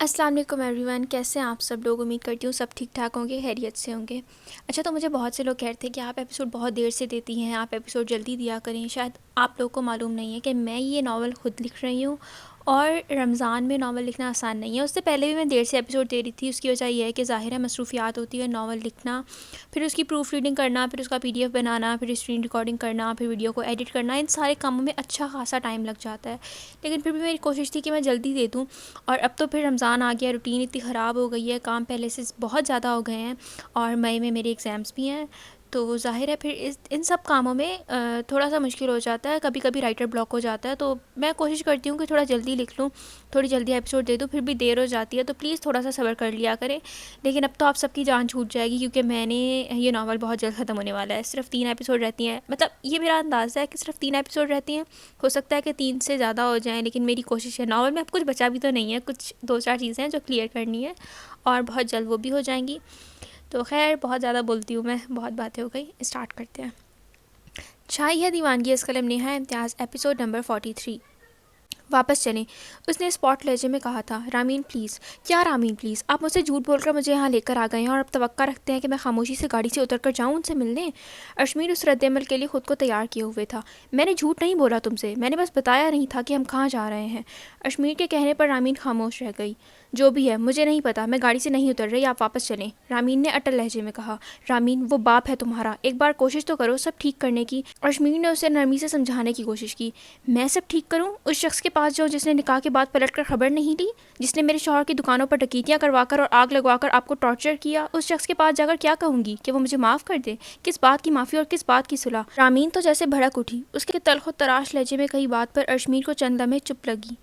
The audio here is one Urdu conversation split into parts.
السلام علیکم ایوری ون، کیسے ہیں آپ سب لوگ؟ امید کرتی ہوں سب ٹھیک ٹھاک ہوں گے، خیریت سے ہوں گے۔ اچھا، تو مجھے بہت سے لوگ کہتے ہیں کہ آپ ایپیسوڈ بہت دیر سے دیتی ہیں، آپ ایپیسوڈ جلدی دیا کریں۔ شاید آپ لوگوں کو معلوم نہیں ہے کہ میں یہ ناول خود لکھ رہی ہوں، اور رمضان میں ناول لکھنا آسان نہیں ہے۔ اس سے پہلے بھی میں دیر سے ایپیسوڈ دے رہی تھی، اس کی وجہ یہ ہے کہ ظاہر ہے مصروفیات ہوتی ہے ناول لکھنا، پھر اس کی پروف ریڈنگ کرنا، پھر اس کا PDF بنانا، پھر اسکرین ریکارڈنگ کرنا، پھر ویڈیو کو ایڈٹ کرنا، ان سارے کاموں میں اچھا خاصا ٹائم لگ جاتا ہے۔ لیکن پھر بھی میری کوشش تھی کہ میں جلدی دے دوں، اور اب تو پھر رمضان آ گیا، روٹین اتنی خراب ہو گئی ہے، کام پہلے سے بہت زیادہ ہو گئے ہیں، اور مئی میں میرے ایگزامس بھی ہیں، تو ظاہر ہے پھر ان سب کاموں میں تھوڑا سا مشکل ہو جاتا ہے، کبھی کبھی رائٹر بلاک ہو جاتا ہے۔ تو میں کوشش کرتی ہوں کہ تھوڑا جلدی لکھ لوں، تھوڑی جلدی ایپیسوڈ دے دوں، پھر بھی دیر ہو جاتی ہے، تو پلیز تھوڑا سا صبر کر لیا کریں۔ لیکن اب تو آپ سب کی جان چھوٹ جائے گی، کیونکہ میں نے یہ ناول بہت جلد ختم ہونے والا ہے، صرف 3 ایپیسوڈ رہتی ہیں، مطلب یہ میرا اندازہ ہے کہ صرف 3 ایپیسوڈ رہتی ہیں، ہو سکتا ہے کہ 3 سے زیادہ ہو جائیں، لیکن میری کوشش ہے۔ ناول میں اب کچھ بچا بھی تو نہیں ہے، کچھ 2-4 چیزیں ہیں جو کلیئر کرنی ہے، اور بہت جلد وہ بھی ہو جائیں گی۔ تو خیر، بہت زیادہ بولتی ہوں میں، بہت باتیں ہو گئی، اسٹارٹ کرتے ہیں۔ چھائی ہے دیوانگی از قلم نیہا امتیاز، ایپیسوڈ نمبر 43۔ واپس چلیں، اس نے اسپاٹ لہجے میں کہا تھا۔ Ramen please. کیا رامین پلیز؟ آپ مجھ سے جھوٹ بول کر مجھے یہاں لے کر آ گئے ہیں، اور اب توقع رکھتے ہیں کہ میں خاموشی سے گاڑی سے اتر کر جاؤں ان سے ملنے؟ اشمیر اس رد عمل کے لیے خود کو تیار کیے ہوئے تھا۔ میں نے جھوٹ نہیں بولا تم سے، میں نے بس بتایا نہیں تھا کہ ہم کہاں جا رہے ہیں۔ اشمیر کے کہنے پر رامین خاموش رہ گئی۔ جو بھی ہے، مجھے نہیں پتا، میں گاڑی سے نہیں اتر رہی، آپ واپس چلیں، رامین نے اٹل لہجے میں کہا۔ رامین، وہ باپ ہے تمہارا، ایک بار کوشش تو کرو سب ٹھیک کرنے کی۔ اشمیر نے اسے نرمی سے سمجھانے کی کوشش کی۔ میں سب ٹھیک کروں؟ اس شخص کے پاس جاؤ جس نے نکاح کے بعد پلٹ کر خبر نہیں لی، جس نے میرے شوہر کی دکانوں پر ڈکیتیاں کروا کر اور آگ لگوا کر آپ کو ٹارچر کیا؟ اس شخص کے پاس جا کر کیا کہوں گی؟ کہ وہ مجھے معاف کر دے؟ کس بات کی معافی اور کس بات کی صلح؟ رامین تو جیسے بھڑک اٹھی، اس کے تلخ و تراش لہجے میں کئی بات پر اشمیر کو چند لمحے چپ لگی۔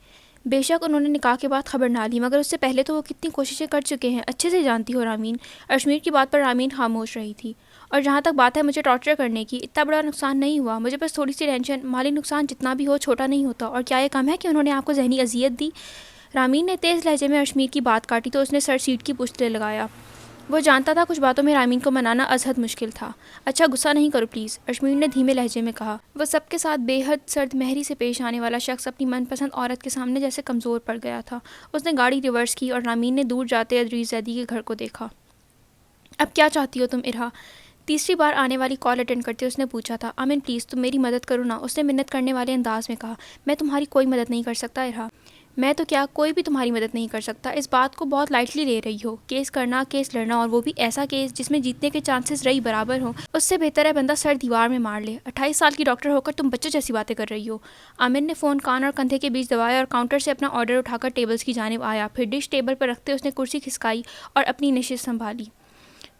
بے شک انہوں نے نکاح کے بعد خبر نہ لی، مگر اس سے پہلے تو وہ کتنی کوششیں کر چکے ہیں، اچھے سے جانتی ہو رامین۔ اشمیر کی بات پر رامین خاموش رہی تھی۔ اور جہاں تک بات ہے مجھے ٹارچر کرنے کی، اتنا بڑا نقصان نہیں ہوا، مجھے بس تھوڑی سی ٹینشن، مالی نقصان جتنا بھی ہو چھوٹا نہیں ہوتا، اور کیا یہ کم ہے کہ انہوں نے آپ کو ذہنی اذیت دی؟ رامین نے تیز لہجے میں اشمیر کی بات کاٹی تو اس نے سر سیٹ کی پشت سے لگایا۔ وہ جانتا تھا کچھ باتوں میں رامین کو منانا ازحد مشکل تھا۔ اچھا، غصہ نہیں کرو پلیز، اشمیر نے دھیمے لہجے میں کہا۔ وہ سب کے ساتھ بے حد سرد مہری سے پیش آنے والا شخص اپنی من پسند عورت کے سامنے جیسے کمزور پڑ گیا تھا۔ اس نے گاڑی ریورس کی اور رامین نے دور جاتے ادریس زیدی کے گھر کو دیکھا۔ اب کیا چاہتی ہو تم ارہا؟ تیسری بار آنے والی کال اٹینڈ کرتے اس نے پوچھا تھا۔ امن پلیز، تم میری مدد کرو نا، اس نے منت کرنے والے انداز میں کہا۔ میں تمہاری کوئی مدد نہیں کر سکتا ارہا۔ میں تو کیا، کوئی بھی تمہاری مدد نہیں کر سکتا، اس بات کو بہت لائٹلی لے رہی ہو۔ کیس کرنا، کیس لڑنا، اور وہ بھی ایسا کیس جس میں جیتنے کے چانسز رئی برابر ہوں، اس سے بہتر ہے بندہ سر دیوار میں مار لے۔ 28 سال کی ڈاکٹر ہو کر تم بچوں جیسی باتیں کر رہی ہو۔ امن نے فون کان اور کندھے کے بیچ دبایا اور کاؤنٹر سے اپنا آرڈر اٹھا کر ٹیبلز کی جانب آیا، پھر ڈش ٹیبل پر رکھتے اس نے کرسی کھسکائی اور اپنی نشست سنبھالی۔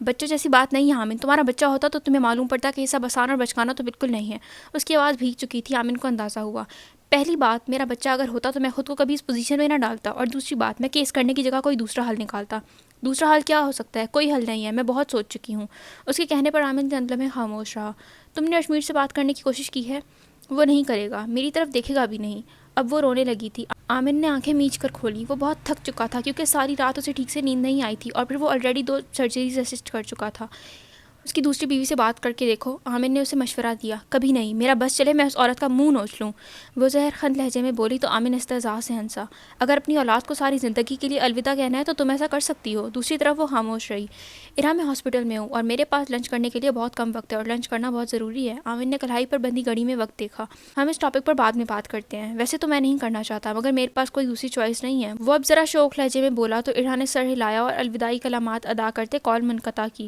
بچوں جیسی بات نہیں ہے آمن، تمہارا بچہ ہوتا تو تمہیں معلوم پڑتا کہ یہ سب آسان اور بچکانا تو بالکل نہیں ہے۔ اس کی آواز بھیگ چکی تھی، آمن کو اندازہ ہوا۔ پہلی بات، میرا بچہ اگر ہوتا تو میں خود کو کبھی اس پوزیشن میں نہ ڈالتا، اور دوسری بات، میں کیس کرنے کی جگہ کوئی دوسرا حل نکالتا۔ دوسرا حل کیا ہو سکتا ہے؟ کوئی حل نہیں ہے، میں بہت سوچ چکی ہوں۔ اس کے کہنے پر آمن چند لمحے خاموش رہا۔ تم نے اشمیر سے بات کرنے کی کوشش کی ہے؟ وہ نہیں کرے گا، میری طرف دیکھے گا بھی نہیں۔ اب وہ رونے لگی تھی۔ آمن نے آنکھیں میچ کر کھولی۔ وہ بہت تھک چکا تھا کیونکہ ساری رات اسے ٹھیک سے نیند نہیں آئی تھی، اور پھر وہ آلریڈی 2 سرجریز اسسٹ کر چکا تھا۔ اس کی دوسری بیوی سے بات کر کے دیکھو، آمن نے اسے مشورہ دیا۔ کبھی نہیں، میرا بس چلے میں اس عورت کا منہ نوچ لوں، وہ زہر خند لہجے میں بولی تو آمن استہزاء سے ہنسا۔ اگر اپنی اولاد کو ساری زندگی کے لیے الوداع کہنا ہے تو تم ایسا کر سکتی ہو۔ دوسری طرف وہ خاموش رہی۔ ارہا، میں ہاسپٹل میں ہوں اور میرے پاس لنچ کرنے کے لیے بہت کم وقت ہے، اور لنچ کرنا بہت ضروری ہے۔ آمن نے کلائی پر بندھی گھڑی میں وقت دیکھا۔ ہم اس ٹاپک پر بعد میں بات کرتے ہیں، ویسے تو میں نہیں کرنا چاہتا، مگر میرے پاس کوئی دوسری چوائس نہیں ہے، وہ اب ذرا شوق لہجے میں بولا تو ارہا نے سر ہلایا اور الوداعی کلمات ادا کرتے کال منقطع کی۔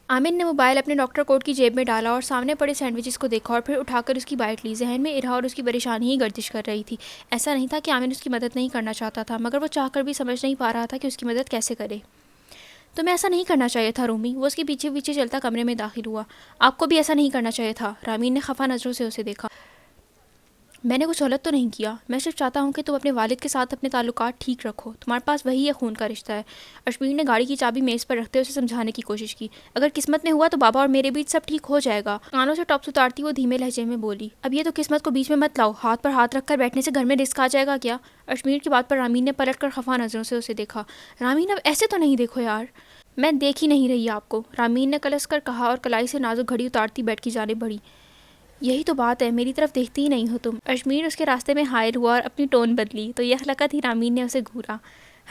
آمن نے موبائل اپنے ڈاکٹر کوٹ کی جیب میں ڈالا اور سامنے پڑے سینڈوچز کو دیکھا اور پھر اٹھا کر اس کی بائٹ لی۔ ذہن میں ارہا اور اس کی پریشانی ہی گردش کر رہی تھی۔ ایسا نہیں تھا کہ آمن اس کی مدد نہیں کرنا چاہتا تھا، مگر وہ چاہ کر بھی سمجھ نہیں پا رہا تھا کہ اس کی مدد کیسے کرے۔ تمہیں ایسا نہیں کرنا چاہیے تھا رومی، وہ اس کے پیچھے پیچھے چلتا کمرے میں داخل ہوا۔ آپ کو بھی ایسا نہیں کرنا چاہیے تھا، رامین نے خفا نظروں سے اسے دیکھا۔ میں نے کچھ غلط تو نہیں کیا، میں صرف چاہتا ہوں کہ تم اپنے والد کے ساتھ اپنے تعلقات ٹھیک رکھو، تمہارے پاس وہی ہے، خون کا رشتہ ہے۔ اشمیر نے گاڑی کی چابی میز پر رکھتے اسے سمجھانے کی کوشش کی۔ اگر قسمت میں ہوا تو بابا اور میرے بیچ سب ٹھیک ہو جائے گا، کانوں سے ٹاپس اتارتی وہ دھیمے لہجے میں بولی۔ اب یہ تو قسمت کو بیچ میں مت لاؤ، ہاتھ پر ہاتھ رکھ کر بیٹھنے سے گھر میں رزق آ جائے گا کیا؟ اشمیر کی بات پر رامین نے پلٹ کر خفا نظروں سے اسے دیکھا۔ رامین، اب ایسے تو نہیں دیکھو یار، میں دیکھ ہی نہیں رہی آپ کو، رامین نے کلس کر کہا اور کلائی سے نازک گھڑی اتارتی بیڈ کی جانب بڑھی۔ یہی تو بات ہے، میری طرف دیکھتی ہی نہیں ہو تم۔ اشمیر اس کے راستے میں حائل ہوا اور اپنی ٹون بدلی تو یخلقت ہی رامین نے اسے گھورا۔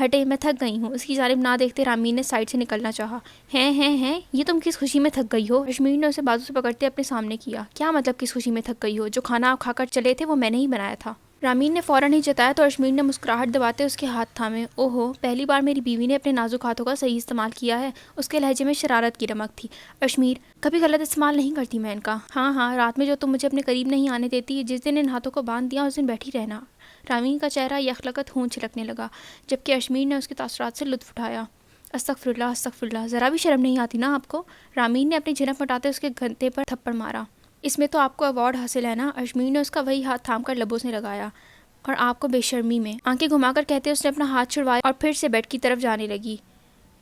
ہٹے، میں تھک گئی ہوں۔ اس کی جانب نہ دیکھتے رامین نے سائڈ سے نکلنا چاہا۔ ہیں یہ تم کس خوشی میں تھک گئی ہو؟ اشمیر نے اسے بازو سے پکڑتے اپنے سامنے کیا۔ کیا مطلب کس خوشی میں تھک گئی ہو؟ جو کھانا آپ کھا کر چلے تھے وہ میں نے ہی بنایا تھا۔ رامین نے فوراً ہی جتایا تو اشمیر نے مسکراہٹ دباتے اس کے ہاتھ تھامے۔ اوہو، پہلی بار میری بیوی نے اپنے نازک ہاتھوں کا صحیح استعمال کیا ہے۔ اس کے لہجے میں شرارت کی رمق تھی۔ اشمیر، کبھی غلط استعمال نہیں کرتی میں ان کا۔ ہاں، رات میں جو تم مجھے اپنے قریب نہیں آنے دیتی، جس دن ان ہاتھوں کو باندھ دیا اس دن بیٹھی رہنا۔ رامین کا چہرہ یخلقت خون چھلکنے لگا، جبکہ اشمیر نے اس کے تاثرات سے لطف اٹھایا۔ استغفراللہ، ذرا بھی شرم نہیں آتی نا آپ کو؟ رامین نے اپنی جھنک مٹاتے اس کے گھنٹے پر تھپڑ مارا۔ اس میں تو آپ کو ایوارڈ حاصل ہے نا؟ اشمیر نے اس کا وہی ہاتھ تھام کر لبوں سے لگایا۔ اور آپ کو بے شرمی میں؟ آنکھیں گھما کر کہتے اس نے اپنا ہاتھ چھڑوایا اور پھر سے بیڈ کی طرف جانے لگی۔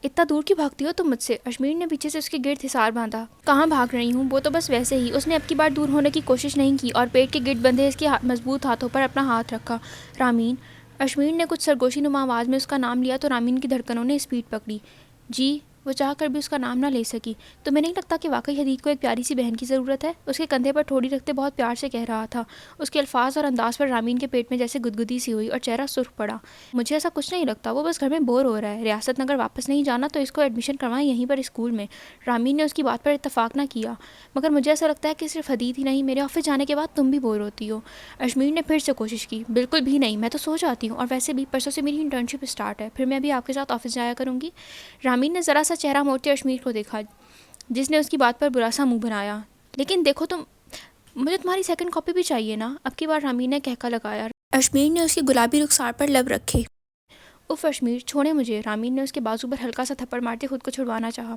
اتنا دور کیوں بھاگتی ہو تم مجھ سے؟ اشمیر نے پیچھے سے اس کے گرد حصار باندھا۔ کہاں بھاگ رہی ہوں، وہ تو بس ویسے ہی۔ اس نے اب کی بار دور ہونے کی کوشش نہیں کی اور پیٹ کے گرد بندھے اس کے مضبوط ہاتھوں پر اپنا ہاتھ رکھا۔ رامین، اشمیر نے کچھ سرگوشی نما آواز میں اس کا نام لیا تو رامین کی دھڑکنوں نے اسپیڈ پکڑی۔ جی، وہ چاہ کر بھی اس کا نام نہ لے سکی۔ تمہیں نہیں لگتا کہ واقعی حدید کو ایک پیاری سی بہن کی ضرورت ہے؟ اس کے کندھے پر ٹھوڑی رکھتے بہت پیار سے کہہ رہا تھا۔ اس کے الفاظ اور انداز پر رامین کے پیٹ میں جیسے گدگدی سی ہوئی اور چہرہ سرخ پڑا۔ مجھے ایسا کچھ نہیں لگتا، وہ بس گھر میں بور ہو رہا ہے۔ ریاست نگر واپس نہیں جانا تو اس کو ایڈمیشن کروائیں یہیں پر اسکول میں۔ رامین نے اس کی بات پر اتفاق نہ کیا۔ مگر مجھے ایسا لگتا ہے کہ صرف حدید ہی نہیں، میرے آفس جانے کے بعد تم بھی بور ہوتی ہو۔ اشمیر نے پھر سے کوشش کی۔ بالکل بھی نہیں، میں تو سو جاتی ہوں، اور ویسے بھی پرسوں سے میری انٹرنشپ اسٹارٹ ہے، پھر میں بھی آپ کے ساتھ آفس جایا کروں گی۔ رامین نے ذرا سا چہرہ موڑتے اشمیر کو دیکھا، جس نے اس کی بات پر برا سا منہ بنایا۔ لیکن دیکھو مجھے تمہاری سیکنڈ کاپی بھی چاہیے نا؟ اب کی بار رامین نے کہکا لگایا۔ اشمیر نے اس کی گلابی رخسار پر لب رکھے۔ اف اشمیر، چھوڑے مجھے۔ رامین نے اس کے بازو پر ہلکا سا تھپڑ مارتے خود کو چھڑوانا چاہا۔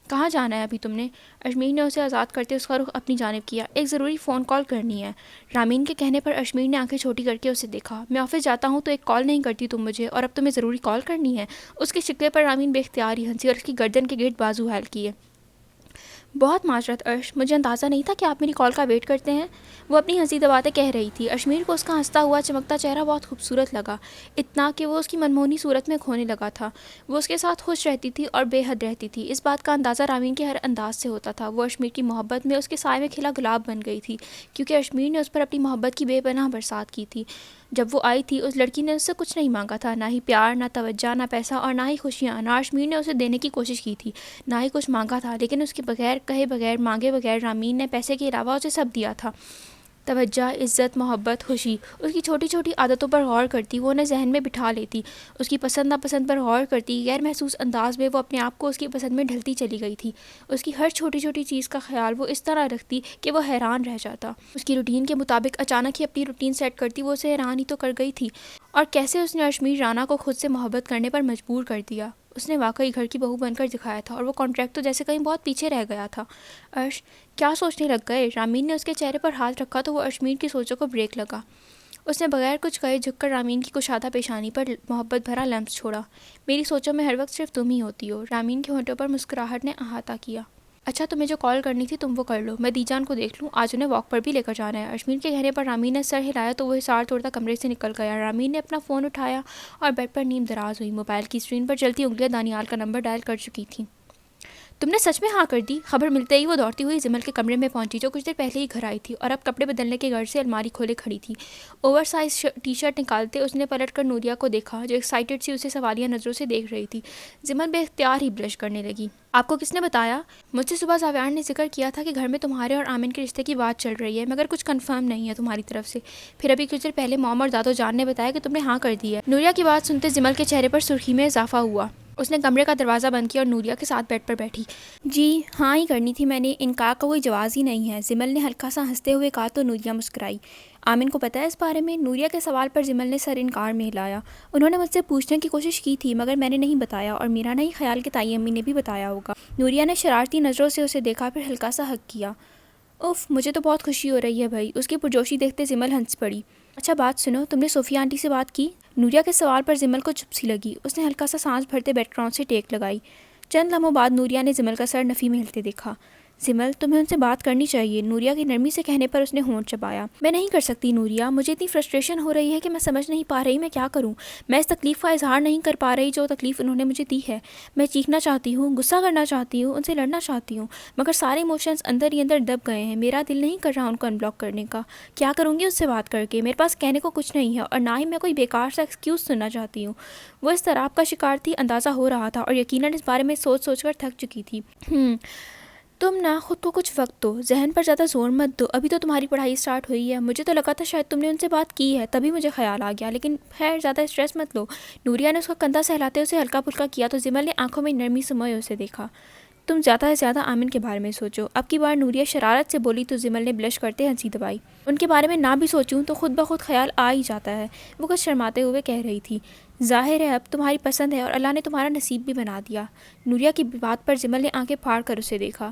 کہاں جانا ہے ابھی تم نے؟ اشمیر نے اسے آزاد کرتے اس کا رخ اپنی جانب کیا۔ ایک ضروری فون کال کرنی ہے۔ رامین کے کہنے پر اشمیر نے آنکھیں چھوٹی کر کے اسے دیکھا۔ میں آفس جاتا ہوں تو ایک کال نہیں کرتی تم مجھے، اور اب تمہیں ضروری کال کرنی ہے؟ اس کے شکوے پر رامین بے اختیار ہی ہنسی اور اس کی گردن کے گرد بازو حائل کیے۔ بہت معذرت ارش، مجھے اندازہ نہیں تھا کہ آپ میری کال کا ویٹ کرتے ہیں، وہ اپنی ہنسی دباتے کہہ رہی تھی۔ اشمیر کو اس کا ہنستا ہوا چمکتا چہرہ بہت خوبصورت لگا، اتنا کہ وہ اس کی منموہنی صورت میں کھونے لگا تھا۔ وہ اس کے ساتھ خوش رہتی تھی اور بے حد رہتی تھی، اس بات کا اندازہ رامین کے ہر انداز سے ہوتا تھا۔ وہ اشمیر کی محبت میں اس کے سائے میں کھلا گلاب بن گئی تھی، کیونکہ اشمیر نے اس پر اپنی محبت کی بے پناہ برسات کی تھی۔ جب وہ آئی تھی اس لڑکی نے اس سے کچھ نہیں مانگا تھا، نہ ہی پیار، نہ توجہ، نہ پیسہ اور نہ ہی خوشیاں۔ نہ اشمیر نے اسے دینے کی کوشش کی تھی، نہ ہی کچھ مانگا تھا، لیکن اس کے بغیر کہے بغیر مانگے بغیر رامین نے پیسے کے علاوہ اسے سب دیا تھا۔ توجہ، عزت، محبت، خوشی۔ اس کی چھوٹی چھوٹی عادتوں پر غور کرتی، وہ انہیں ذہن میں بٹھا لیتی، اس کی پسند ناپسند پر غور کرتی، غیر محسوس انداز میں وہ اپنے آپ کو اس کی پسند میں ڈھلتی چلی گئی تھی۔ اس کی ہر چھوٹی چھوٹی چیز کا خیال وہ اس طرح رکھتی کہ وہ حیران رہ جاتا۔ اس کی روٹین کے مطابق اچانک ہی اپنی روٹین سیٹ کرتی، وہ اسے حیران ہی تو کر گئی تھی۔ اور کیسے اس نے اشمیر رانا کو خود سے محبت کرنے پر مجبور کر دیا۔ اس نے واقعی گھر کی بہو بن کر دکھایا تھا، اور وہ کانٹریکٹ تو جیسے کہیں بہت پیچھے رہ گیا تھا۔ ارش، کیا سوچنے لگ گئے؟ رامین نے اس کے چہرے پر ہاتھ رکھا تو وہ اشمیر کی سوچوں کو بریک لگا۔ اس نے بغیر کچھ کہے جھک کر رامین کی کشادہ پیشانی پر محبت بھرا لمس چھوڑا۔ میری سوچوں میں ہر وقت صرف تم ہی ہوتی ہو۔ رامین کے ہونٹوں پر مسکراہٹ نے احاطہ کیا۔ اچھا، تمہیں جو کال کرنی تھی تم وہ کر لو، میں دی جان کو دیکھ لوں، آج انہیں واک پر بھی لے کر جانا ہے۔ اشمیر کے کہنے پر رامین نے سر ہلایا تو وہ حصار توڑتا کمرے سے نکل گیا۔ رامین نے اپنا فون اٹھایا اور بیڈ پر نیم دراز ہوئی۔ موبائل کی اسکرین پر چلتی انگلیاں دانیال کا نمبر ڈائل کر چکی تھیں۔ تم نے سچ میں ہاں کر دی؟ خبر ملتے ہی وہ دوڑتی ہوئی زمل کے کمرے میں پہنچی، جو کچھ دیر پہلے ہی گھر آئی تھی اور اب کپڑے بدلنے کے غرض سے الماری کھولے کھڑی تھی۔ اوور سائز ٹی شرٹ نکالتے اس نے پلٹ کر نوریا کو دیکھا، جو ایکسائٹڈ سی اسے سوالیہ نظروں سے دیکھ رہی تھی۔ زمل بے اختیار ہی بلش کرنے لگی۔ آپ کو کس نے بتایا؟ مجھ سے صبح زاویار نے ذکر کیا تھا کہ گھر میں تمہارے اور آمن کے رشتے کی بات چل رہی ہے، مگر کچھ کنفرم نہیں ہے تمہاری طرف سے۔ پھر ابھی کچھ دیر پہلے موم اور دادو جان نے بتایا کہ تم نے ہاں کر دی ہے۔ نوریا کی بات سنتے زمل کے چہرے پر سرخی میں اضافہ ہوا۔ اس نے کمرے کا دروازہ بند کیا اور نوریا کے ساتھ بیڈ پر بیٹھی۔ جی ہاں ہی کرنی تھی میں نے، انکار کا کوئی جواز ہی نہیں ہے، زمل نے ہلکا سا ہنستے ہوئے کہا تو نوریا مسکرائی۔ آمن کو پتہ ہے اس بارے میں؟ نوریا کے سوال پر زمل نے سر انکار میں ہلایا۔ انہوں نے مجھ سے پوچھنے کی کوشش کی تھی، مگر میں نے نہیں بتایا، اور میرا نہیں خیال کہ تائی امی نے بھی بتایا ہوگا۔ نوریا نے شرارتی نظروں سے اسے دیکھا، پھر ہلکا سا ہک کیا۔ اف، مجھے تو بہت خوشی ہو رہی ہے بھائی۔ اس کی پرجوشی دیکھتے زمل ہنس پڑی۔ اچھا بات سنو، تم نے صوفیہ آنٹی سے بات کی؟ نوریا کے سوال پر زمل کو چپ سی لگی۔ اس نے ہلکا سا سانس بھرتے بیک گراؤنڈ سے ٹیک لگائی۔ چند لمحوں بعد نوریا نے زمل کا سر نفی میں ہلتے دیکھا۔ زمل تمہیں ان سے بات کرنی چاہیے، نوریہ کی نرمی سے کہنے پر اس نے ہونٹ چبایا۔ میں نہیں کر سکتی نوریہ، مجھے اتنی فرسٹریشن ہو رہی ہے کہ میں سمجھ نہیں پا رہی میں کیا کروں۔ میں اس تکلیف کا اظہار نہیں کر پا رہی جو تکلیف انہوں نے مجھے دی ہے۔ میں چیخنا چاہتی ہوں، غصہ کرنا چاہتی ہوں، ان سے لڑنا چاہتی ہوں، مگر سارے ایموشنز اندر ہی اندر دب گئے ہیں۔ میرا دل نہیں کر رہا ان کو ان بلاک کرنے کا۔ کیا کروں گی اس سے بات کر کے؟ میرے پاس کہنے کو کچھ نہیں ہے اور نہ ہی میں کوئی بیکار سا ایکسکیوز سننا چاہتی ہوں۔ وہ اس طرح کا شکار تھی، اندازہ ہو رہا تھا اور یقیناً اس بارے میں سوچ سوچ کر تھک چکی تھی۔ تم نہ خود کو کچھ وقت دو، ذہن پر زیادہ زور مت دو، ابھی تو تمہاری پڑھائی اسٹارٹ ہوئی ہے۔ مجھے تو لگا تھا شاید تم نے ان سے بات کی ہے، تبھی مجھے خیال آ گیا، لیکن خیر زیادہ اسٹریس مت لو۔ نوریہ نے اس کا کندھا سہلاتے اسے ہلکا پھلکا کیا تو زمل نے آنکھوں میں نرمی سے موئے اسے دیکھا۔ تم زیادہ سے زیادہ آمن کے بارے میں سوچو۔ اب کی بار نوریہ شرارت سے بولی تو زمل نے بلش کرتے ہنسی دبائی۔ ان کے بارے میں نہ بھی سوچوں تو خود بخود خیال آ ہی جاتا ہے، وہ کچھ شرماتے ہوئے کہہ رہی تھی۔ ظاہر ہے اب تمہاری پسند ہے اور اللہ نے تمہارا نصیب بھی بنا دیا۔ نوریہ کی بات پر زمل نے آنکھیں پھاڑ کر اسے دیکھا۔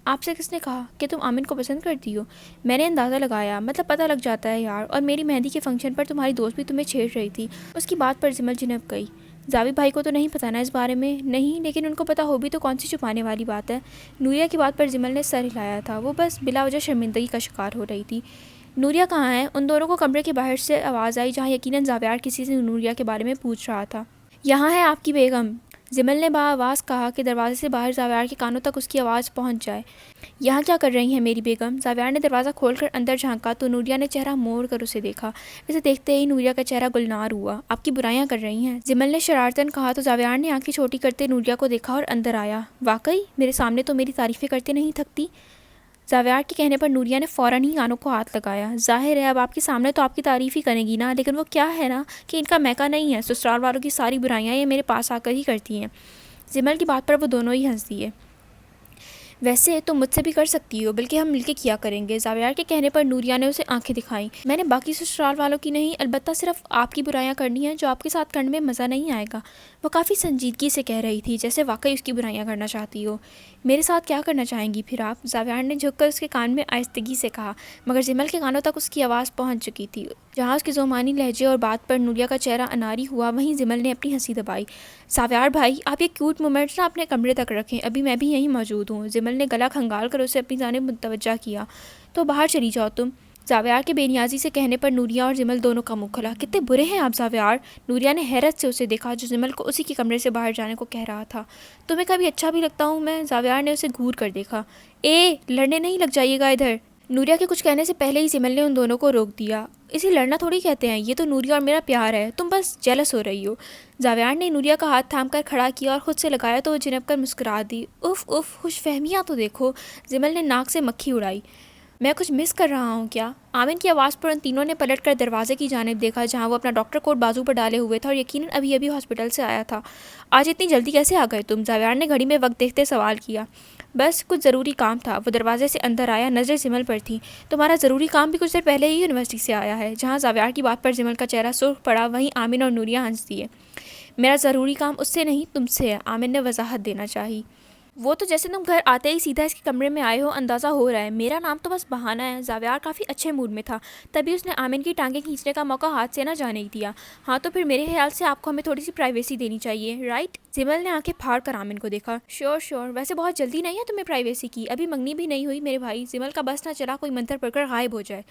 آپ سے کس نے کہا کہ تم آمن کو پسند کرتی ہو؟ میں نے اندازہ لگایا، مطلب پتہ لگ جاتا ہے یار، اور میری مہندی کے فنکشن پر تمہاری دوست بھی تمہیں چھیڑ رہی تھی۔ اس کی بات پر زمل جھنک گئی۔ زاوی بھائی کو تو نہیں پتہ نا اس بارے میں؟ نہیں، لیکن ان کو پتہ ہو بھی تو کون سی چھپانے والی بات ہے؟ نوریہ کی بات پر زمل نے سر ہلایا تھا، وہ بس بلا وجہ شرمندگی کا شکار ہو رہی تھی۔ نوریہ کہاں ہے؟ ان دونوں کو کمرے کے باہر سے آواز آئی جہاں یقیناً زاویار کسی سے نوریہ کے بارے میں پوچھ رہا تھا۔ یہاں ہے آپ کی بیگم، زمل نے بآواز کہا کہ دروازے سے باہر زاویار کے کانوں تک اس کی آواز پہنچ جائے۔ یہاں کیا کر رہی ہیں میری بیگم؟ زاویار نے دروازہ کھول کر اندر جھانکا تو نوریہ نے چہرہ موڑ کر اسے دیکھا۔ اسے دیکھتے ہی نوریہ کا چہرہ گلنار ہوا۔ آپ کی برائیاں کر رہی ہیں، زمل نے شرارتاً کہا تو زاویار نے آنکھیں چھوٹی کرتے نوریہ کو دیکھا اور اندر آیا۔ واقعی میرے سامنے تو میری تعریفیں کرتے نہیں تھکتی؟ زاویار کے کہنے پر نوریہ نے فوراً ہی کانوں کو ہاتھ لگایا۔ ظاہر ہے اب آپ کے سامنے تو آپ کی تعریف ہی کرے گی نا، لیکن وہ کیا ہے نا کہ ان کا میکا نہیں ہے، سسرال والوں کی ساری برائیاں یہ میرے پاس آ کر ہی کرتی ہیں۔ زمل کی بات پر وہ دونوں ہی ہنس دیے۔ ویسے تم مجھ سے بھی کر سکتی ہو، بلکہ ہم مل کے کیا کریں گے۔ زاویار کے کہنے پر نوریہ نے اسے آنکھیں دکھائیں۔ میں نے باقی سسرال والوں کی نہیں، البتہ صرف آپ کی برائیاں کرنی ہیں جو آپ کے ساتھ کرنے میں مزہ نہیں آئے گا۔ وہ کافی سنجیدگی سے کہہ رہی تھی، جیسے واقعی اس کی برائیاں کرنا چاہتی ہو۔ میرے ساتھ کیا کرنا چاہیں گی پھر آپ؟ زاویار نے جھک کر اس کے کان میں آہستگی سے کہا، مگر زمل کے کانوں تک اس کی آواز پہنچ چکی تھی۔ جہاں اس کے زومانی لہجے اور بات پر نوریہ کا چہرہ اناری ہوا، وہیں زمل نے اپنی ہنسی دبائی۔ زاویار بھائی آپ یہ کیوٹ مومنٹس نا اپنے کمرے تک رکھیں، ابھی میں بھی یہیں موجود ہوں۔ زمل نے گلا کھنگال کر اسے اپنی جانب متوجہ کیا۔ تو باہر چلی جاؤ تم۔ زاویار کے بے نیازی سے کہنے پر نوریہ اور زمل دونوں کا منہ کھلا۔ کتنے برے ہیں آپ زاویار! نوریہ نے حیرت سے اسے دیکھا جو زمل کو اسی کے کمرے سے باہر جانے کو کہہ رہا تھا۔ تمہیں کبھی اچھا بھی لگتا ہوں میں؟ زاویار نے اسے گھور کر دیکھا۔ لڑنے نہیں لگ جائیے گا ادھر۔ نوریہ کے کچھ کہنے سے پہلے ہی زمل نے ان دونوں کو روک دیا۔ اسے لڑنا تھوڑی کہتے ہیں، یہ تو نوریہ اور میرا پیار ہے، تم بس جیلس ہو رہی ہو۔ زاویار نے نوریہ کا ہاتھ تھام کر کھڑا کیا اور خود سے لگایا تو وہ جھنپ کر مسکرا دی۔ اف خوش فہمیاں تو دیکھو۔ زمل نے ناک سے مکھی اڑائی۔ میں کچھ مس کر رہا ہوں کیا؟ آمن کی آواز پر ان تینوں نے پلٹ کر دروازے کی جانب دیکھا جہاں وہ اپنا ڈاکٹر کوٹ بازو پر ڈالے ہوئے تھا اور یقیناً ابھی ہاسپٹل سے آیا تھا۔ آج اتنی جلدی کیسے آ گئے تم؟ زاویار نے گھڑی میں وقت دیکھتے سوال کیا۔ بس کچھ ضروری کام تھا، وہ دروازے سے اندر آیا، نظر زمل پر تھی۔ تمہارا ضروری کام بھی کچھ دیر پہلے ہی یونیورسٹی سے آیا ہے۔ جہاں زاویار کی بات پر زمل کا چہرہ سرخ پڑا وہیں آمن اور نوریہ ہنس دیے۔ میرا ضروری کام اس سے نہیں تم سے ہے، آمن نے وضاحت دینا چاہی۔ وہ تو جیسے تم گھر آتے ہی سیدھا اس کے کمرے میں آئے ہو اندازہ ہو رہا ہے، میرا نام تو بس بہانہ ہے۔ زاویار کافی اچھے موڈ میں تھا، تبھی اس نے آمن کی ٹانگیں کھینچنے کا موقع ہاتھ سے نہ جانے دیا۔ ہاں تو پھر میرے خیال سے آپ کو ہمیں تھوڑی سی پرائیویسی دینی چاہیے، رائٹ؟ زمل نے آنکھیں پھاڑ کر آمن کو دیکھا۔ شور، ویسے بہت جلدی نہیں ہے تمہیں پرائیویسی کی، ابھی منگنی بھی نہیں ہوئی میرے بھائی۔ زمل کا بس نہ چلا کوئی منتر پڑھ کر غائب ہو جائے۔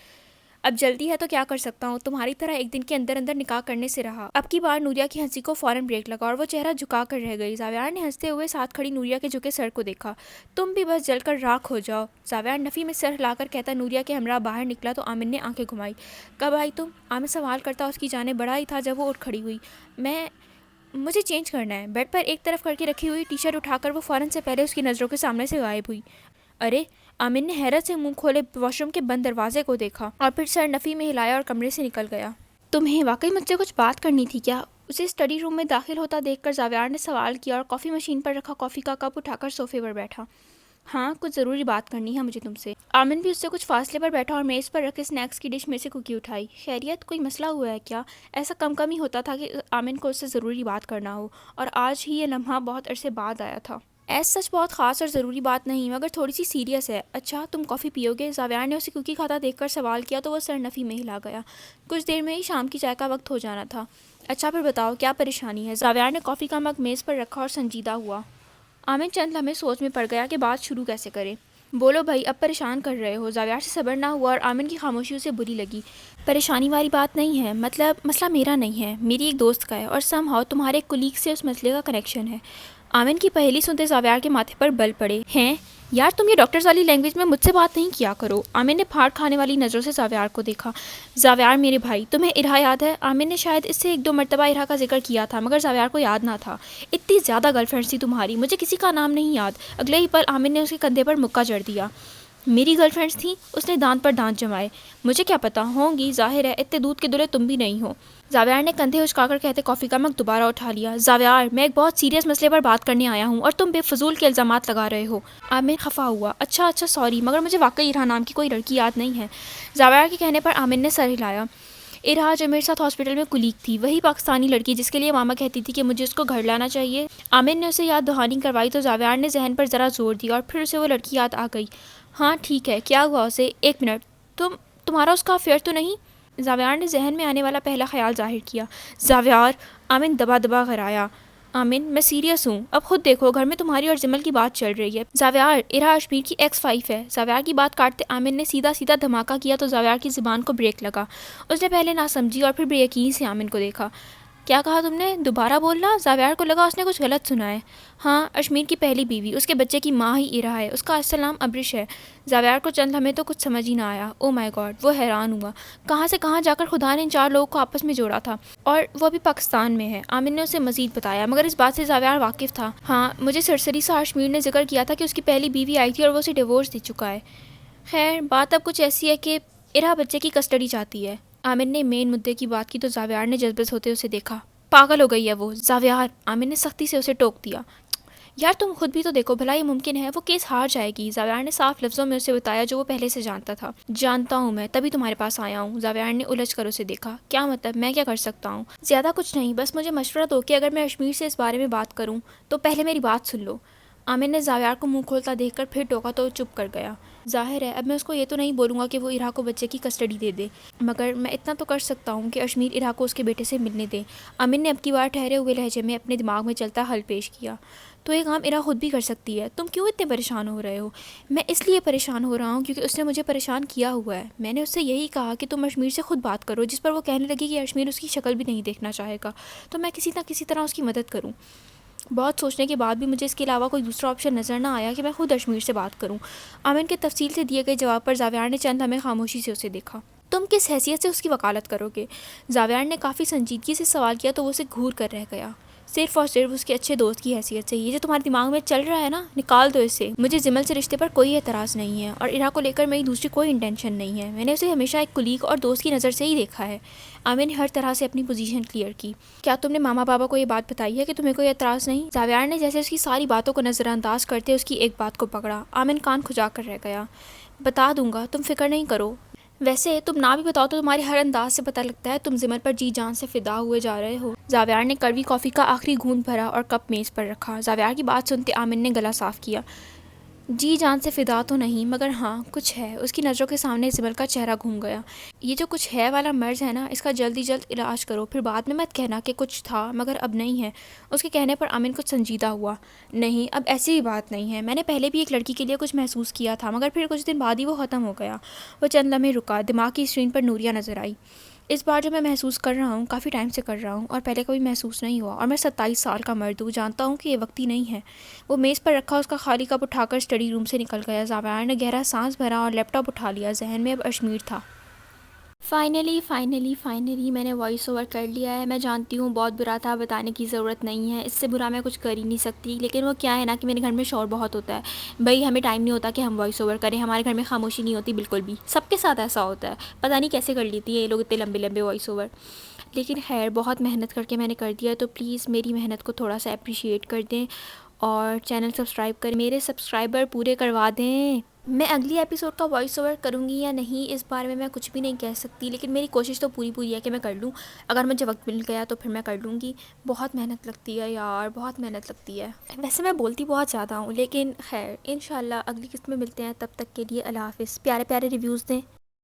اب جلدی ہے تو کیا کر سکتا ہوں، تمہاری طرح ایک دن کے اندر اندر نکاح کرنے سے رہا۔ اب کی بار نوریہ کی ہنسی کو فوراً بریک لگا اور وہ چہرہ جھکا کر رہ گئی۔ زاویار نے ہنستے ہوئے ساتھ کھڑی نوریہ کے جھکے سر کو دیکھا۔ تم بھی بس جل کر راکھ ہو جاؤ۔ زاویار نفی میں سر ہلا کر کہتا نوریہ کے ہمراہ باہر نکلا تو آمن نے آنکھیں گھمائی۔ کب آئی تم؟ آمن سوال کرتا اس کی جانب بڑھا ہی تھا جب وہ اٹھ کھڑی ہوئی۔ مجھے چینج کرنا ہے۔ بیڈ پر ایک طرف کر کے رکھی ہوئی ٹی شرٹ اٹھا کر وہ فوراً سے پہلے اس کی نظروں کے سامنے سے غائب ہوئی۔ ارے! آمن نے حیرت سے منہ کھولے واش روم کے بند دروازے کو دیکھا اور پھر سر نفی میں ہلایا اور کمرے سے نکل گیا۔ تمہیں واقعی مجھ سے کچھ بات کرنی تھی کیا؟ اسے اسٹڈی روم میں داخل ہوتا دیکھ کر زاویار نے سوال کیا اور کافی مشین پر رکھا کافی کا کپ اٹھا کر صوفے پر بیٹھا۔ ہاں کچھ ضروری بات کرنی ہے مجھے تم سے۔ آمن بھی اس سے کچھ فاصلے پر بیٹھا اور میز پر رکھے اسنیکس کی ڈش میں سے کوکی اٹھائی۔ خیریت کوئی مسئلہ ہوا ہے کیا؟ ایسا کم ہی ہوتا تھا کہ آمن کو اس سے ضروری بات کرنا ہو، اور آج ہی یہ لمحہ بہت عرصے بعد آیا تھا۔ ایسا سچ بہت خاص اور ضروری بات نہیں مگر تھوڑی سی سیریس ہے۔ اچھا تم کافی پیو گے؟ زاویار نے اسے کوکی کھاتا دیکھ کر سوال کیا تو وہ سر نفی میں ہلا گیا۔ کچھ دیر میں ہی شام کی چائے کا وقت ہو جانا تھا۔ اچھا پھر بتاؤ کیا پریشانی ہے؟ زاویار نے کافی کا مگ میز پر رکھا اور سنجیدہ ہوا۔ آمن چند لمحے سوچ میں پڑ گیا کہ بات شروع کیسے کرے. بولو بھائی، اب پریشان کر رہے ہو. زاویار سے صبر نہ ہوا اور آمن کی خاموشی اسے بری لگی. پریشانی والی بات نہیں ہے، مطلب مسئلہ میرا نہیں ہے، میری ایک دوست کا ہے، اور سم ہاؤ تمہارے ایک کولیگ سے اس مسئلے کا کنیکشن ہے. آمن کی پہلی سنتے زاویار کے ماتھے پر بل پڑے. ہیں یار، تم یہ ڈاکٹرز والی لینگویج میں مجھ سے بات نہیں کیا کرو. آمن نے پھاڑ کھانے والی نظروں سے زاویار کو دیکھا. زاویار میرے بھائی، تمہیں ارہا یاد ہے؟ آمن نے شاید اس سے 1-2 مرتبہ ارہا کا ذکر کیا تھا، مگر زاویار کو یاد نہ تھا. اتنی زیادہ گرل فرینڈس تھی تمہاری، مجھے کسی کا نام نہیں یاد. اگلے ہی پل آمن نے اس کے کندھے پر مکہ جڑ دیا. میری گرل فرینڈس تھیں؟ اس نے دانت پر دانت جمائے. مجھے کیا پتا، ہوں گی، ظاہر ہے اتنے دودھ کے دلے تم بھی نہیں ہو. زاویار نے کندھے اچکا کر کہتے کافی کا مگ دوبارہ اٹھا لیا. زاویار، میں ایک بہت سیریس مسئلے پر بات کرنے آیا ہوں اور تم بے فضول کے الزامات لگا رہے ہو. آمن خفا ہوا. اچھا سوری، مگر مجھے واقعی ارہا نام کی کوئی لڑکی یاد نہیں ہے. زاویار کے کہنے پر آمن نے سر ہلایا. ارہا جو میرے ساتھ ہاسپٹل میں کولیگ تھی، وہی پاکستانی لڑکی جس کے لیے ماما کہتی تھی کہ مجھے اس کو گھر لانا چاہیے. آمن نے اسے یاد دہانی کروائی تو زاویار نے ذہن پر ذرا زور دیا اور پھر اسے وہ لڑکی یاد آ گئی. ہاں ٹھیک ہے، کیا ہوا اسے؟ 1 منٹ، تمہارا اس کا افیئر تو نہیں؟ زاویار نے ذہن میں آنے والا پہلا خیال ظاہر کیا. زاویار، آمن دبا دبا غرایا. آمن، میں سیریس ہوں، اب خود دیکھو گھر میں تمہاری اور جمل کی بات چل رہی ہے. زاویار، ارہا اشمیر کی X5 ہے. زاویار کی بات کاٹتے آمن نے سیدھا دھماکہ کیا تو زاویار کی زبان کو بریک لگا. اس نے پہلے نہ سمجھی اور پھر بے یقینی سے آمن کو دیکھا. کیا کہا تم نے؟ دوبارہ بولنا. زاویار کو لگا اس نے کچھ غلط سنا ہے. ہاں، اشمیر کی پہلی بیوی، اس کے بچے کی ماں ہی ارہا ہے. اس کا اصل نام ابرش ہے. زاویار کو چند لمحے تو کچھ سمجھ ہی نہ آیا. او مائی گاڈ، وہ حیران ہوا. کہاں سے کہاں جا کر خدا نے ان 4 لوگوں کو آپس میں جوڑا تھا، اور وہ بھی پاکستان میں ہے. آمن نے اسے مزید بتایا، مگر اس بات سے زاویار واقف تھا. ہاں، مجھے سرسری سا اشمیر نے ذکر کیا تھا کہ اس کی پہلی بیوی آئی تھی اور وہ اسے ڈیورس دے چکا ہے. خیر، بات اب کچھ ایسی ہے کہ ارہا بچے کی کسٹڈی چاہتی ہے. آمن نے مین مدعے کی بات کی تو زاویار نے جذبت ہوتے اسے دیکھا. پاگل ہو گئی ہے وہ. زاویار، آمن نے سختی سے اسے ٹوک دیا. یار تم خود بھی تو دیکھو، بھلا یہ ممکن ہے وہ کیس ہار جائے گی. زاویار نے صاف لفظوں میں اسے بتایا جو وہ پہلے سے جانتا تھا. جانتا ہوں میں، تبھی تمہارے پاس آیا ہوں. زاویار نے الجھ کر اسے دیکھا. کیا مطلب؟ میں کیا کر سکتا ہوں؟ زیادہ کچھ نہیں، بس مجھے مشورہ دو کہ اگر میں اشمیر سے اس بارے میں بات کروں تو پہلے میری بات سن لو. آمن نے زاویار کو منہ کھولتا دیکھ کر پھر ٹوکا تو چپ کر گیا. ظاہر ہے اب میں اس کو یہ تو نہیں بولوں گا کہ وہ ارہا کو بچے کی کسٹڈی دے دے، مگر میں اتنا تو کر سکتا ہوں کہ اشمیر ارہا کو اس کے بیٹے سے ملنے دے. آمن نے اب کی بار ٹھہرے ہوئے لہجے میں اپنے دماغ میں چلتا حل پیش کیا. تو یہ کام ارہا خود بھی کر سکتی ہے. تم کیوں اتنے پریشان ہو رہے ہو؟ میں اس لیے پریشان ہو رہا ہوں کیونکہ اس نے مجھے پریشان کیا ہوا ہے. میں نے اس سے یہی کہا کہ تم اشمیر سے خود بات کرو، جس پر وہ کہنے لگی کہ اشمیر اس کی شکل بھی نہیں دیکھنا چاہے گا، تو میں کسی نہ کسی طرح اس کی مدد کروں. بہت سوچنے کے بعد بھی مجھے اس کے علاوہ کوئی دوسرا آپشن نظر نہ آیا کہ میں خود اشمیر سے بات کروں. آمن کے تفصیل سے دیے گئے جواب پر زاویار نے چند لمحے خاموشی سے اسے دیکھا. تم کس حیثیت سے اس کی وکالت کرو گے؟ زاویار نے کافی سنجیدگی سے سوال کیا تو وہ اسے گھور کر رہ گیا. صرف اور صرف اس کے اچھے دوست کی حیثیت سے. یہ جو تمہارے دماغ میں چل رہا ہے نا، نکال دو اسے. مجھے جمل سے رشتے پر کوئی اعتراض نہیں ہے اور ارہا کو لے کر میری دوسری کوئی انٹینشن نہیں ہے. میں نے اسے ہمیشہ ایک کولیگ اور دوست کی نظر سے ہی دیکھا ہے. آمن نے ہر طرح سے اپنی پوزیشن کلیئر کی. کیا تم نے ماما بابا کو یہ بات بتائی ہے کہ تمہیں کوئی اعتراض نہیں؟ زاویار نے جیسے اس کی ساری باتوں کو نظر انداز کرتے اس کی ایک بات کو پکڑا. آمن کان کھجا کر رہ گیا. بتا دوں گا، تم فکر نہیں کرو. ویسے تم نہ بھی بتاؤ تو تمہارے ہر انداز سے پتہ لگتا ہے تم زمل پر جی جان سے فدا ہوئے جا رہے ہو. زاویار نے کڑوی کافی کا آخری گھونٹ بھرا اور کپ میز پر رکھا. زاویار کی بات سنتے آمن نے گلا صاف کیا. جی جان سے فدا تو نہیں، مگر ہاں کچھ ہے. اس کی نظروں کے سامنے زمل کا چہرہ گھوم گیا. یہ جو کچھ ہے والا مرض ہے نا، اس کا جلدی جلد علاج کرو، پھر بعد میں مت کہنا کہ کچھ تھا مگر اب نہیں ہے. اس کے کہنے پر آمن کچھ سنجیدہ ہوا. نہیں، اب ایسی ہی بات نہیں ہے. میں نے پہلے بھی ایک لڑکی کے لیے کچھ محسوس کیا تھا، مگر پھر کچھ دن بعد ہی وہ ختم ہو گیا. وہ چند لمحے رکا. دماغ کی اسکرین پر نوریہ نظر آئی. اس بار جو میں محسوس کر رہا ہوں کافی ٹائم سے کر رہا ہوں اور پہلے کبھی محسوس نہیں ہوا، اور میں 27 سال کا مرد ہوں. جانتا ہوں کہ یہ وقتی نہیں ہے. وہ میز پر رکھا اس کا خالی کپ اٹھا کر اسٹڈی روم سے نکل گیا. زاویار نے گہرا سانس بھرا اور لیپ ٹاپ اٹھا لیا. ذہن میں اب اشمیر تھا. فائنلی میں نے وائس اوور کر لیا ہے. میں جانتی ہوں بہت برا تھا، بتانے کی ضرورت نہیں ہے، اس سے برا میں کچھ کر ہی نہیں سکتی. لیکن وہ کیا ہے نا کہ میرے گھر میں شور بہت ہوتا ہے. بھائی ہمیں ٹائم نہیں ہوتا کہ ہم وائس اوور کریں. ہمارے گھر میں خاموشی نہیں ہوتی بالکل بھی. سب کے ساتھ ایسا ہوتا ہے. پتہ نہیں کیسے کر لیتی ہے یہ لوگ اتنے لمبے وائس اوور. لیکن خیر، بہت محنت کر کے میں نے کر دیا، تو پلیز میری محنت کو تھوڑا سا اپریشیٹ کر دیں اور چینل سبسکرائب کریں. میرے سبسکرائبر پورے کروا دیں. میں اگلی ایپیسوڈ کا وائس اوور کروں گی یا نہیں اس بارے میں کچھ بھی نہیں کہہ سکتی، لیکن میری کوشش تو پوری ہے کہ میں کر لوں. اگر مجھے وقت مل گیا تو پھر میں کر لوں گی. بہت محنت لگتی ہے یار، بہت محنت لگتی ہے. ویسے میں بولتی بہت زیادہ ہوں، لیکن خیر انشاءاللہ اگلی قسط میں ملتے ہیں. تب تک کے لیے اللہ حافظ. پیارے پیارے ریویوز دیں.